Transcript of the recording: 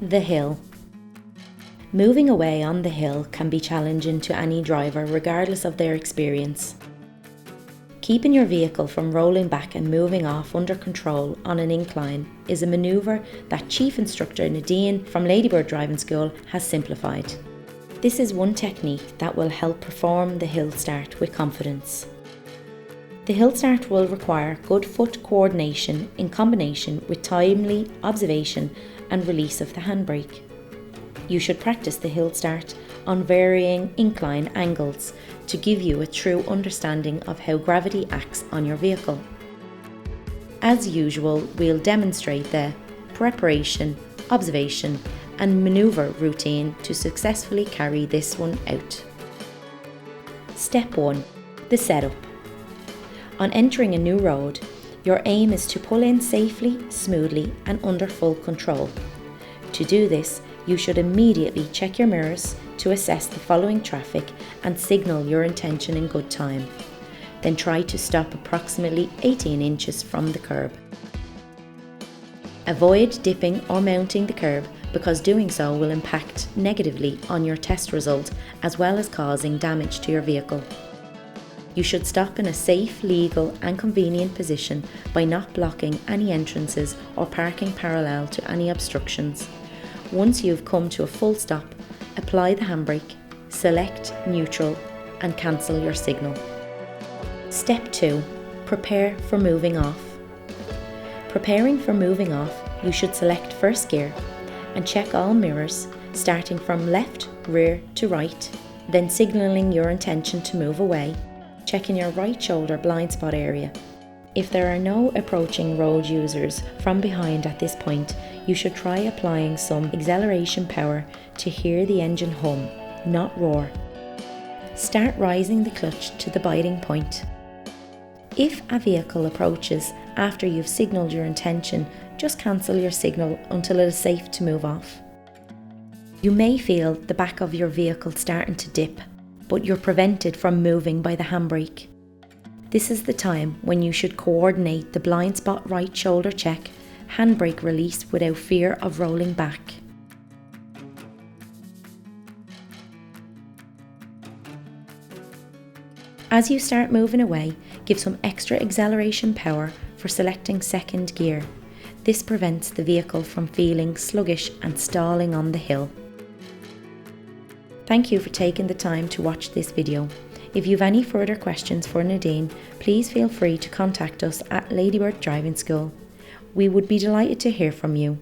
The hill. Moving away on the hill can be challenging to any driver regardless of their experience. Keeping your vehicle from rolling back and moving off under control on an incline is a manoeuvre that Chief Instructor Nadine from Ladybird Driving School has simplified. This is one technique that will help perform the hill start with confidence. The hill start will require good foot coordination in combination with timely observation and release of the handbrake. You should practice the hill start on varying incline angles to give you a true understanding of how gravity acts on your vehicle. As usual, we'll demonstrate the preparation, observation and manoeuvre routine to successfully carry this one out. Step 1. The setup. On entering a new road, your aim is to pull in safely, smoothly and under full control. To do this, you should immediately check your mirrors to assess the following traffic and signal your intention in good time. Then try to stop approximately 18 inches from the curb. Avoid dipping or mounting the curb because doing so will impact negatively on your test result as well as causing damage to your vehicle. You should stop in a safe, legal and convenient position by not blocking any entrances or parking parallel to any obstructions. Once you've come to a full stop, apply the handbrake, select neutral and cancel your signal. Step 2. Prepare for moving off. Preparing for moving off, you should select first gear and check all mirrors starting from left, rear to right, then signalling your intention to move away. Checking your right shoulder blind spot area. If there are no approaching road users from behind at this point, you should try applying some acceleration power to hear the engine hum, not roar. Start rising the clutch to the biting point. If a vehicle approaches after you've signalled your intention, just cancel your signal until it is safe to move off. You may feel the back of your vehicle starting to dip, but you're prevented from moving by the handbrake. This is the time when you should coordinate the blind spot right shoulder check, handbrake release without fear of rolling back. As you start moving away, give some extra acceleration power for selecting second gear. This prevents the vehicle from feeling sluggish and stalling on the hill. Thank you for taking the time to watch this video. If you have any further questions for Nadine, please feel free to contact us at Ladybird Driving School. We would be delighted to hear from you.